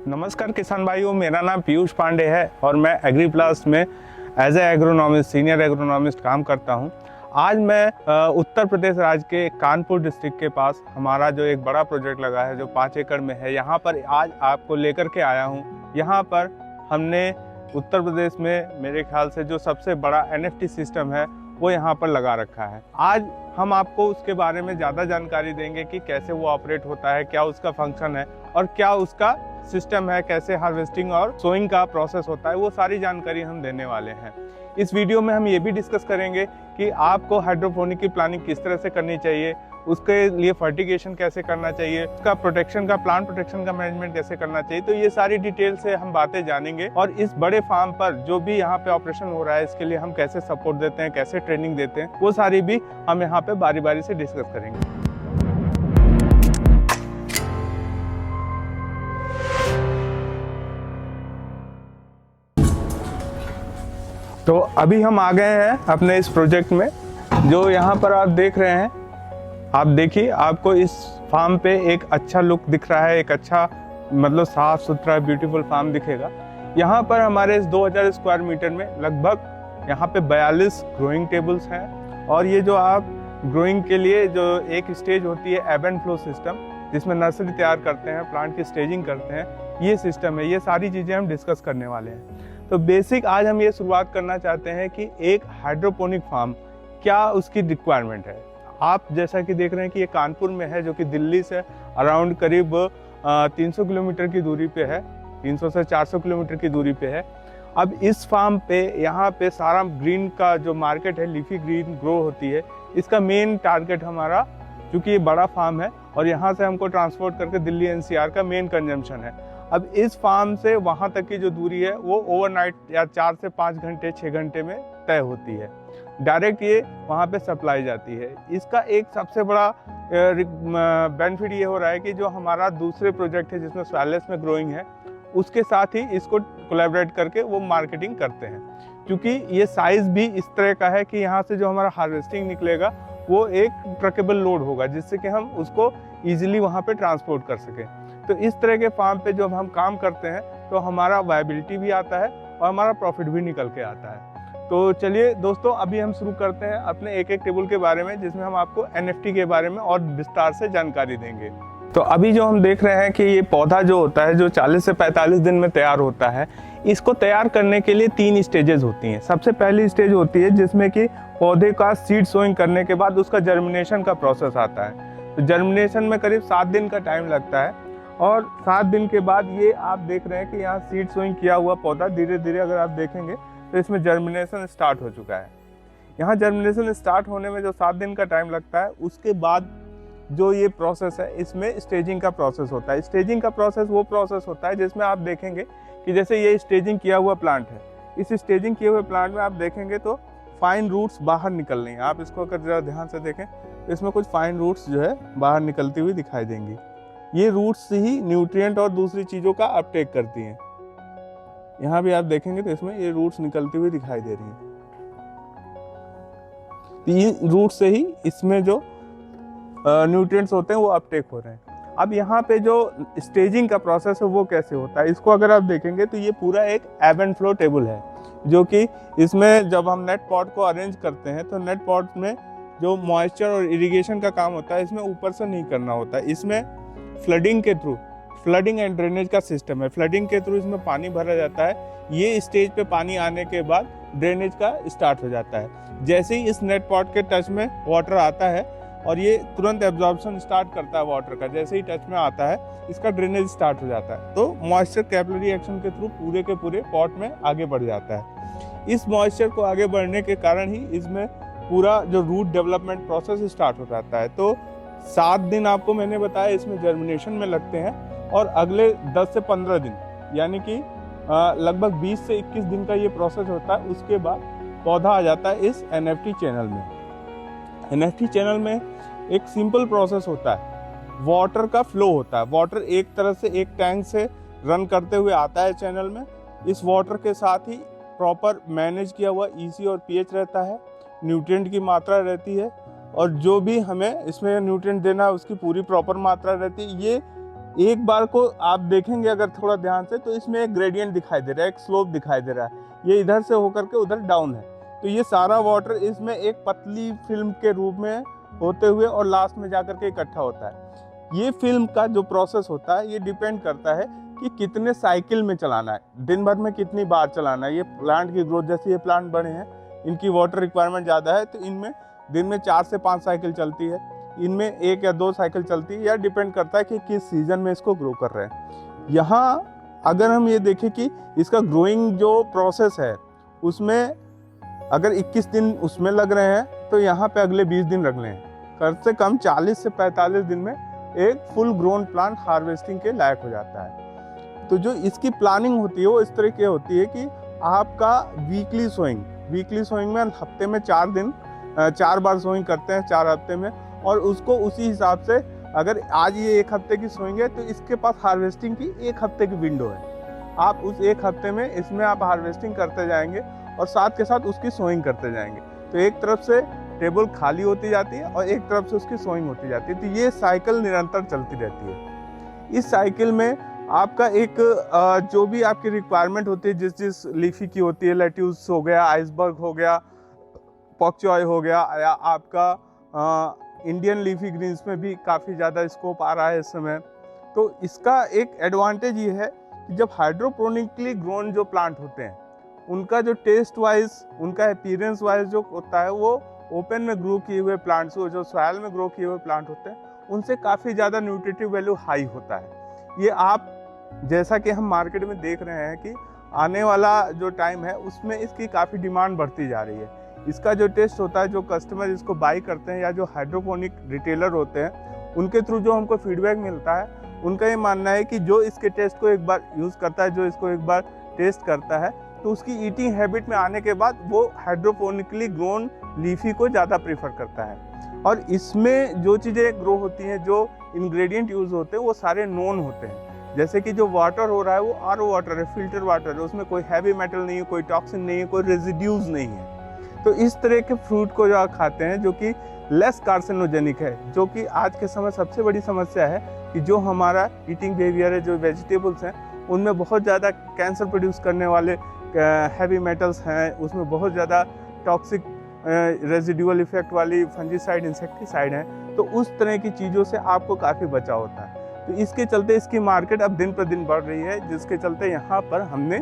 नमस्कार किसान भाइयों, मेरा नाम पीयूष पांडे है और मैं एग्री प्लस में as a agronomist, senior agronomist काम करता हूं। आज मैं उत्तर प्रदेश राज्य के कानपुर डिस्ट्रिक्ट के पास हमारा जो एक बड़ा प्रोजेक्ट लगा है जो 5 एकड़ में है, यहां पर आज आपको लेकर के आया हूं। यहां पर हमने उत्तर प्रदेश में मेरे ख्याल से जो सबसे बड़ा NFT सिस्टम है वो यहाँ पर लगा रखा है। आज हम आपको उसके बारे में ज़्यादा जानकारी देंगे कि कैसे वो ऑपरेट होता है, क्या उसका फंक्शन है और क्या उसका सिस्टम है, कैसे हार्वेस्टिंग और सोइंग का प्रोसेस होता है, वो सारी जानकारी हम देने वाले हैं। इस वीडियो में हम ये भी डिस्कस करेंगे कि आपको हाइड्रोपोनिक की प्लानिंग किस तरह से करनी चाहिए, उसके लिए फर्टिगेशन कैसे करना चाहिए, उसका प्रोटेक्शन का, प्लांट प्रोटेक्शन का मैनेजमेंट कैसे करना चाहिए। तो ये सारी डिटेल से हम बातें जानेंगे और इस बड़े फार्म पर जो भी यहाँ पे ऑपरेशन हो रहा है इसके लिए हम कैसे सपोर्ट देते हैं, कैसे ट्रेनिंग देते हैं, वो सारी भी हम यहाँ पे बारी बारी से डिस्कस करेंगे। तो अभी हम आ गए हैं अपने इस प्रोजेक्ट में, जो यहाँ पर आप देख रहे हैं। आप देखिए, आपको इस फार्म पे एक अच्छा लुक दिख रहा है, एक अच्छा मतलब साफ सुथरा ब्यूटीफुल फार्म दिखेगा। यहाँ पर हमारे इस 2000 स्क्वायर मीटर में लगभग यहाँ पे 42 ग्रोइंग टेबल्स हैं। और ये जो आप ग्रोइंग के लिए जो एक स्टेज होती है एब एंड फ्लो सिस्टम, जिसमें नर्सरी तैयार करते हैं, प्लांट की स्टेजिंग करते हैं, ये सिस्टम है। ये सारी चीज़ें हम डिस्कस करने वाले हैं। तो बेसिक आज हम ये शुरुआत करना चाहते हैं कि एक हाइड्रोपोनिक फार्म क्या उसकी रिक्वायरमेंट है। आप जैसा कि देख रहे हैं कि ये कानपुर में है, जो कि दिल्ली से अराउंड करीब 300 किलोमीटर की दूरी पे है, 300 से 400 किलोमीटर की दूरी पे है। अब इस फार्म पे यहाँ पे सारा ग्रीन का जो मार्केट है, लीफी ग्रीन ग्रो होती है, इसका मेन टारगेट हमारा, क्योंकि ये बड़ा फार्म है और यहाँ से हमको ट्रांसपोर्ट करके दिल्ली NCR का मेन कंजम्पशन है। अब इस फार्म से वहाँ तक की जो दूरी है वो ओवरनाइट या 4 से 5 घंटे 6 घंटे में तय होती है। डायरेक्ट ये वहाँ पे सप्लाई जाती है। इसका एक सबसे बड़ा बेनिफिट ये हो रहा है कि जो हमारा दूसरे प्रोजेक्ट है जिसमें स्वैलेस में ग्रोइंग है, उसके साथ ही इसको कोलैबोरेट करके वो मार्केटिंग करते हैं। क्योंकि ये साइज़ भी इस तरह का है कि यहाँ से जो हमारा हार्वेस्टिंग निकलेगा वो एक ट्रकेबल लोड होगा, जिससे कि हम उसको ईजिली वहाँ पे ट्रांसपोर्ट कर सकें। तो इस तरह के फार्म पे जब हम काम करते हैं तो हमारा वायबिलिटी भी आता है और हमारा प्रॉफिट भी निकल के आता है। तो चलिए दोस्तों, अभी हम शुरू करते हैं अपने एक एक टेबल के बारे में, जिसमें हम आपको NFT के बारे में और विस्तार से जानकारी देंगे। तो अभी जो हम देख रहे हैं कि ये पौधा जो होता है, जो 40 से 45 दिन में तैयार होता है, इसको तैयार करने के लिए 3 स्टेजेस होती हैं। सबसे पहली स्टेज होती है जिसमें कि पौधे का सीड सोइंग करने के बाद उसका जर्मिनेशन का प्रोसेस आता है। तो जर्मिनेशन में करीब 7 दिन का टाइम लगता है और 7 दिन के बाद ये आप देख रहे हैं कि यहाँ सीड सोइंग किया हुआ पौधा धीरे धीरे अगर आप देखेंगे तो इसमें जर्मिनेशन स्टार्ट हो चुका है। यहाँ जर्मिनेशन स्टार्ट होने में जो 7 दिन का टाइम लगता है, उसके बाद जो ये प्रोसेस है इसमें स्टेजिंग का प्रोसेस होता है। स्टेजिंग का प्रोसेस वो प्रोसेस होता है जिसमें आप देखेंगे कि जैसे ये स्टेजिंग किया हुआ प्लांट है, इस स्टेजिंग किए हुए प्लांट में आप देखेंगे तो फाइन रूट्स बाहर निकल रही हैं। आप इसको अगर ज़रा ध्यान से देखें तो इसमें कुछ फाइन रूट्स जो है बाहर निकलती हुई दिखाई देंगी। ये रूट्स ही न्यूट्रिएंट और दूसरी चीज़ों का अपटेक करती हैं। यहाँ भी आप देखेंगे तो इसमें ये रूट्स निकलती हुई दिखाई दे रही हैं। तो ये रूट से ही इसमें जो न्यूट्रिएंट्स होते हैं वो अपटेक हो रहे हैं। अब यहाँ पे जो स्टेजिंग का प्रोसेस है वो कैसे होता है, इसको अगर आप देखेंगे तो ये पूरा एक एब एंड फ्लो टेबल है, जो कि इसमें जब हम नेट पॉट को अरेंज करते हैं तो नेट पॉट में जो मॉइस्चर और इरिगेशन का काम होता है इसमें ऊपर से नहीं करना होता है। इसमें फ्लडिंग के थ्रू, फ्लडिंग एंड ड्रेनेज का सिस्टम है। फ्लडिंग के थ्रू इसमें पानी भरा जाता है। ये स्टेज पे पानी आने के बाद ड्रेनेज का स्टार्ट हो जाता है। जैसे ही इस नेट पॉट के टच में वाटर आता है और ये तुरंत एब्जॉर्प्शन स्टार्ट करता है वाटर का, जैसे ही टच में आता है इसका ड्रेनेज स्टार्ट हो जाता है। तो मॉइस्चर कैपिलरी एक्शन के थ्रू पूरे के पूरे पॉट में आगे बढ़ जाता है। इस मॉइस्चर को आगे बढ़ने के कारण ही इसमें पूरा जो रूट डेवलपमेंट प्रोसेस स्टार्ट हो जाता है। तो 7 दिन आपको मैंने बताया इसमें जर्मिनेशन में लगते हैं और अगले 10 से 15 दिन यानी कि लगभग 20 से 21 दिन का ये प्रोसेस होता है। उसके बाद पौधा आ जाता है इस NFT चैनल में। NFT चैनल में एक सिंपल प्रोसेस होता है, वाटर का फ्लो होता है। वाटर एक तरह से एक टैंक से रन करते हुए आता है चैनल में। इस वाटर के साथ ही प्रॉपर मैनेज किया हुआ EC और pH रहता है, न्यूट्रिएंट की मात्रा रहती है और जो भी हमें इसमें न्यूट्रिएंट देना है उसकी पूरी प्रॉपर मात्रा रहती है। ये एक बार को आप देखेंगे अगर थोड़ा ध्यान से, तो इसमें एक ग्रेडियंट दिखाई दे रहा है, एक स्लोप दिखाई दे रहा है, ये इधर से होकर के उधर डाउन है। तो ये सारा वाटर इसमें एक पतली फिल्म के रूप में होते हुए और लास्ट में जाकर के इकट्ठा होता है। ये फिल्म का जो प्रोसेस होता है ये डिपेंड करता है कि कितने साइकिल में चलाना है, दिन भर में कितनी बार चलाना है। ये प्लांट की ग्रोथ, जैसे ये प्लांट बड़े हैं, इनकी वाटर रिक्वायरमेंट ज़्यादा है, तो इनमें दिन में 4 से 5 साइकिल चलती है, इनमें 1 या 2 साइकिल चलती है, या डिपेंड करता है कि किस सीजन में इसको ग्रो कर रहे हैं। यहाँ अगर हम ये देखें कि इसका ग्रोइंग जो प्रोसेस है उसमें अगर 21 दिन उसमें लग रहे हैं, तो यहाँ पे अगले 20 दिन लग रहे हैं। कम से कम 40 से 45 दिन में एक फुल ग्रोन प्लांट हार्वेस्टिंग के लायक हो जाता है। तो जो इसकी प्लानिंग होती है वो इस तरह की होती है कि आपका वीकली सोइंग में हफ्ते में 4 बार सोइंग करते हैं 4 हफ्ते में, और उसको उसी हिसाब से अगर आज ये 1 हफ्ते की सोइंग है तो इसके पास हार्वेस्टिंग की 1 हफ्ते की विंडो है। आप उस 1 हफ्ते में इसमें आप हार्वेस्टिंग करते जाएंगे और साथ के साथ उसकी सोइंग करते जाएंगे। तो एक तरफ से टेबल खाली होती जाती है और एक तरफ से उसकी सोइंग होती जाती है। तो ये साइकिल निरंतर चलती रहती है। इस साइकिल में आपका एक जो भी आपकी रिक्वायरमेंट होती है, जिस लीफी की होती है, लेट्यूस हो गया, आइसबर्ग हो गया, पॉक चॉय हो गया, या आपका इंडियन लीफी ग्रीन्स में भी काफ़ी ज़्यादा स्कोप आ रहा है इस समय। तो इसका एक एडवांटेज ये है कि जब हाइड्रोपोनिकली ग्रोन जो प्लांट होते हैं उनका जो टेस्ट वाइज, उनका अपीयरेंस वाइज जो होता है, वो ओपन में ग्रो किए हुए प्लांट्स, जो सॉइल में ग्रो किए हुए प्लांट होते हैं उनसे काफ़ी ज़्यादा न्यूट्रिटिव वैल्यू हाई होता है। ये आप जैसा कि हम मार्केट में देख रहे हैं कि आने वाला जो टाइम है उसमें इसकी काफ़ी डिमांड बढ़ती जा रही है। इसका जो टेस्ट होता है, जो कस्टमर इसको बाई करते हैं या जो हाइड्रोपोनिक रिटेलर होते हैं उनके थ्रू जो हमको फीडबैक मिलता है, उनका ये मानना है कि जो इसके टेस्ट को एक बार यूज़ करता है, जो इसको एक बार टेस्ट करता है, तो उसकी ईटिंग हैबिट में आने के बाद वो हाइड्रोपोनिकली ग्रोन लीफी को ज़्यादा प्रेफर करता है। और इसमें जो चीज़ें ग्रो होती हैं, जो इंग्रेडिएंट यूज़ होते हैं, वो सारे नोन होते हैं। जैसे कि जो वाटर हो रहा है वो आरओ वाटर है, फिल्टर वाटर है, उसमें कोई हैवी मेटल नहीं है, कोई टॉक्सिन नहीं है, कोई रेजिड्यूज नहीं है। तो इस तरह के फ्रूट को जो आप खाते हैं जो कि लेस कार्सिनोजेनिक है, जो कि आज के समय सबसे बड़ी समस्या है कि जो हमारा ईटिंग बिहेवियर है, जो वेजिटेबल्स हैं उनमें बहुत ज़्यादा कैंसर प्रोड्यूस करने वाले हैवी मेटल्स हैं, उसमें बहुत ज़्यादा टॉक्सिक रेजिडुअल इफेक्ट वाली फंजीसाइड, इंसेक्टिसाइड हैं। तो उस तरह की चीज़ों से आपको काफ़ी बचाव होता है। तो इसके चलते इसकी मार्केट अब दिन पर दिन बढ़ रही है, जिसके चलते यहाँ पर हमने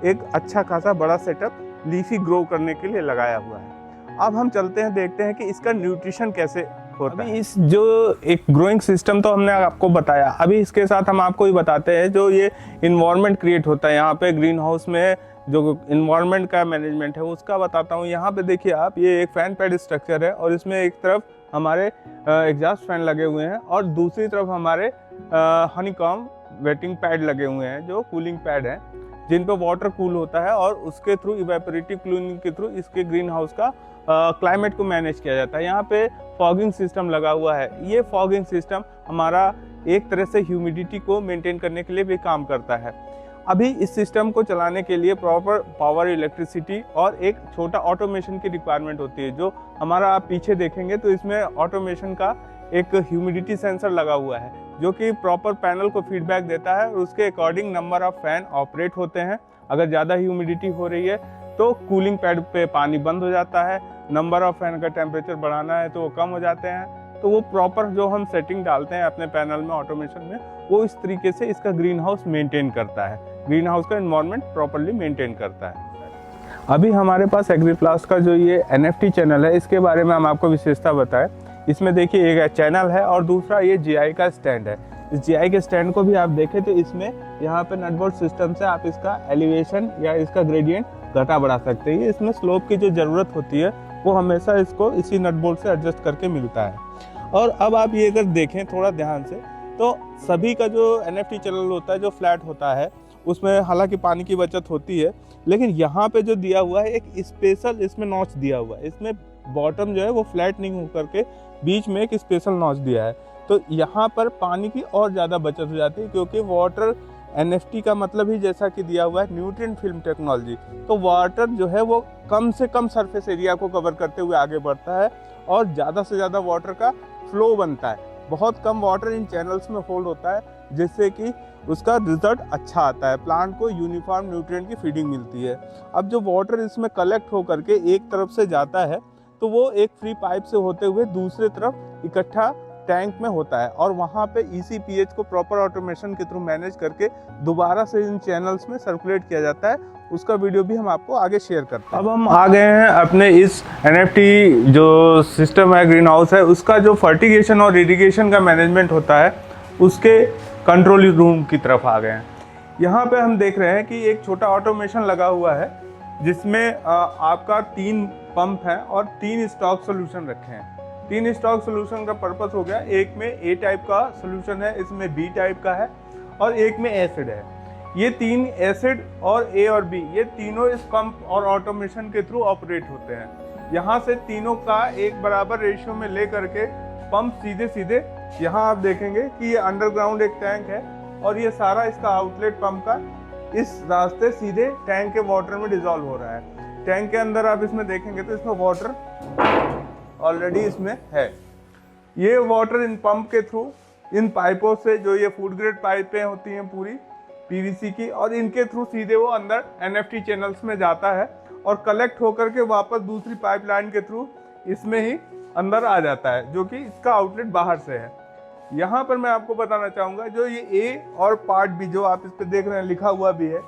एक अच्छा खासा बड़ा सेटअप लीफी ग्रो करने के लिए लगाया हुआ है। अब हम चलते हैं, देखते हैं कि इसका न्यूट्रिशन कैसे होता है। इस जो एक ग्रोइंग सिस्टम तो हमने आपको बताया, अभी इसके साथ हम आपको ही बताते हैं जो ये इन्वायरमेंट क्रिएट होता है यहाँ पे ग्रीन हाउस में, जो इन्वायरमेंट का मैनेजमेंट है उसका बताता हूँ। यहाँ पे देखिए आप, ये एक फैन पैड स्ट्रक्चर है और इसमें एक तरफ हमारे एग्जॉस्ट फैन लगे हुए हैं और दूसरी तरफ हमारे हनीकॉम वेटिंग पैड लगे हुए हैं, जो कूलिंग पैड हैं, जिन पे वाटर कूल होता है और उसके थ्रू इवेपोरेटिव कूलिंग के थ्रू इसके ग्रीन हाउस का क्लाइमेट को मैनेज किया जाता है। यहाँ पे फॉगिंग सिस्टम लगा हुआ है। ये फॉगिंग सिस्टम हमारा एक तरह से ह्यूमिडिटी को मेंटेन करने के लिए भी काम करता है। अभी इस सिस्टम को चलाने के लिए प्रॉपर पावर, इलेक्ट्रिसिटी और एक छोटा ऑटोमेशन की रिक्वायरमेंट होती है। जो हमारा आप पीछे देखेंगे तो इसमें ऑटोमेशन का एक ह्यूमिडिटी सेंसर लगा हुआ है, जो कि प्रॉपर पैनल को फीडबैक देता है और उसके according number of fan operate होते हैं। अगर ज़्यादा ह्यूमिडिटी हो रही है तो कूलिंग पैड पे पानी बंद हो जाता है, नंबर ऑफ फैन का टेम्परेचर बढ़ाना है तो वो कम हो जाते हैं। तो वो प्रॉपर जो हम सेटिंग डालते हैं अपने पैनल में, ऑटोमेशन में, वो इस तरीके से इसका ग्रीन हाउस मेंटेन करता है, ग्रीन हाउस का एनवायरनमेंट प्रॉपर्ली मेंटेन करता है। अभी हमारे पास एग्रीप्लास्ट का जो ये NFT चैनल है, इसके बारे में हम आपको विशेषता बताएं। इसमें देखिए एक चैनल है और दूसरा ये GI का स्टैंड है। इस GI के स्टैंड को भी आप देखें तो इसमें यहाँ पे नटबोल्ट सिस्टम से आप इसका एलिवेशन या इसका ग्रेडियंट घटा बढ़ा सकते हैं। इसमें स्लोप की जो ज़रूरत होती है वो हमेशा इसको इसी नटबोल्ट से एडजस्ट करके मिलता है। और अब आप ये अगर देखें थोड़ा ध्यान से, तो सभी का जो NFT चैनल होता है, जो फ्लैट होता है, उसमें हालांकि पानी की बचत होती है, लेकिन यहाँ पे जो दिया हुआ है एक स्पेशल इसमें नॉच दिया हुआ है। इसमें बॉटम जो है वो फ्लैट नहीं होकर के बीच में एक स्पेशल नॉच दिया है। तो यहाँ पर पानी की और ज़्यादा बचत हो जाती है, क्योंकि वाटर NFT का मतलब ही जैसा कि दिया हुआ है न्यूट्रिएंट फिल्म टेक्नोलॉजी। तो वाटर जो है वो कम से कम सरफेस एरिया को कवर करते हुए आगे बढ़ता है और ज़्यादा से ज़्यादा वाटर का फ्लो बनता है। बहुत कम वाटर इन चैनल्स में होल्ड होता है, जिससे कि उसका रिजल्ट अच्छा आता है, प्लांट को यूनिफॉर्म न्यूट्रिएंट की फीडिंग मिलती है। अब जो वाटर इसमें कलेक्ट होकर के एक तरफ से जाता है तो वो एक फ्री पाइप से होते हुए दूसरे तरफ इकट्ठा टैंक में होता है और वहाँ पे ECPH को प्रॉपर ऑटोमेशन के थ्रू मैनेज करके दोबारा से इन चैनल्स में सर्कुलेट किया जाता है। उसका वीडियो भी हम आपको आगे शेयर करते हैं। अब हम आ गए हैं अपने इस NFT जो सिस्टम है, ग्रीन हाउस है, उसका जो फर्टिगेशन और इरिगेशन का मैनेजमेंट होता है उसके कंट्रोल रूम की तरफ आ गए हैं। यहाँ पे हम देख रहे हैं कि एक छोटा ऑटोमेशन लगा हुआ है जिसमें आपका 3 पंप हैं और 3 स्टॉक सोल्यूशन रखे हैं। 3 स्टॉक सोल्यूशन का पर्पस हो गया, एक में A टाइप का सोल्यूशन है, इसमें B टाइप का है और एक में एसिड है। ये 3 एसिड और A और B ये तीनों इस पंप और ऑटोमेशन के थ्रू ऑपरेट होते हैं। यहाँ से तीनों का एक बराबर रेशियो में ले करके पंप सीधे सीधे यहाँ आप देखेंगे कि ये अंडरग्राउंड एक टैंक है और ये सारा इसका आउटलेट पंप का इस रास्ते सीधे टैंक के वाटर में डिजॉल्व हो रहा है। टैंक के अंदर आप इसमें देखेंगे तो इसमें वाटर ऑलरेडी इसमें है। ये वाटर इन पंप के थ्रू इन पाइपों से, जो ये फूड ग्रेड पाइपें होती हैं पूरी PVC की, और इनके थ्रू सीधे वो अंदर NFT चैनल्स में जाता है और कलेक्ट होकर के वापस दूसरी पाइपलाइन के थ्रू इसमें ही अंदर आ जाता है, जो कि इसका आउटलेट बाहर से है। यहाँ पर मैं आपको बताना चाहूँगा जो ये A और पार्ट B जो आप इस पे देख रहे हैं लिखा हुआ भी है,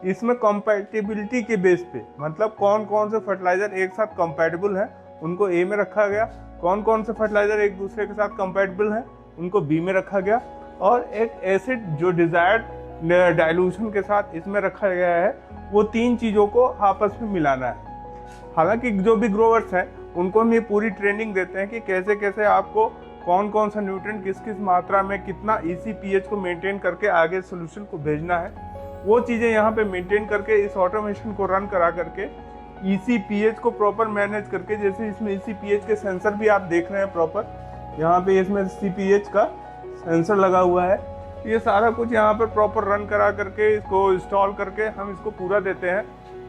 इसमें कंपैटिबिलिटी के बेस पे, मतलब कौन कौन से फर्टिलाइजर एक साथ कंपैटिबल हैं उनको A में रखा गया, कौन कौन से फर्टिलाइजर एक दूसरे के साथ कंपैटिबल हैं उनको B में रखा गया, और एक एसिड जो डिजायर्ड डाइल्यूशन के साथ इसमें रखा गया है। वो 3 चीज़ों को आपस में मिलाना है। हालांकि जो भी ग्रोवर्स हैं उनको हम ये पूरी ट्रेनिंग देते हैं कि कैसे कैसे आपको कौन कौन सा न्यूट्रिएंट किस किस मात्रा में कितना ECPH को मेंटेन करके आगे सोल्यूशन को भेजना है, वो चीज़ें यहाँ पे मेंटेन करके इस ऑटोमेशन को रन करा करके ECPH को प्रॉपर मैनेज करके, जैसे इसमें ECPH के सेंसर भी आप देख रहे हैं प्रॉपर, यहाँ पे इसमें CPH का सेंसर लगा हुआ है। ये सारा कुछ यहाँ पर प्रॉपर रन करा करके इसको इंस्टॉल करके हम इसको पूरा देते हैं।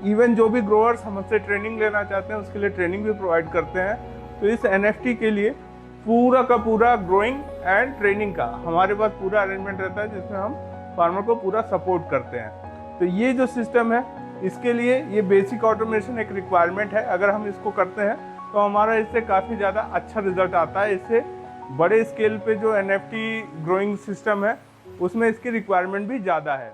इवन जो भी ग्रोअर्स हमसे ट्रेनिंग लेना चाहते हैं उसके लिए ट्रेनिंग भी प्रोवाइड करते हैं। तो इस NFT के लिए पूरा का पूरा ग्रोइंग एंड ट्रेनिंग का हमारे पास पूरा अरेंजमेंट रहता है, जिसमें हम फार्मर को पूरा सपोर्ट करते हैं। तो ये जो सिस्टम है इसके लिए ये बेसिक ऑटोमेशन एक रिक्वायरमेंट है। अगर हम इसको करते हैं तो हमारा इससे काफ़ी ज़्यादा अच्छा रिजल्ट आता है। इससे बड़े स्केल पे जो NFT ग्रोइंग सिस्टम है उसमें इसकी रिक्वायरमेंट भी ज़्यादा है।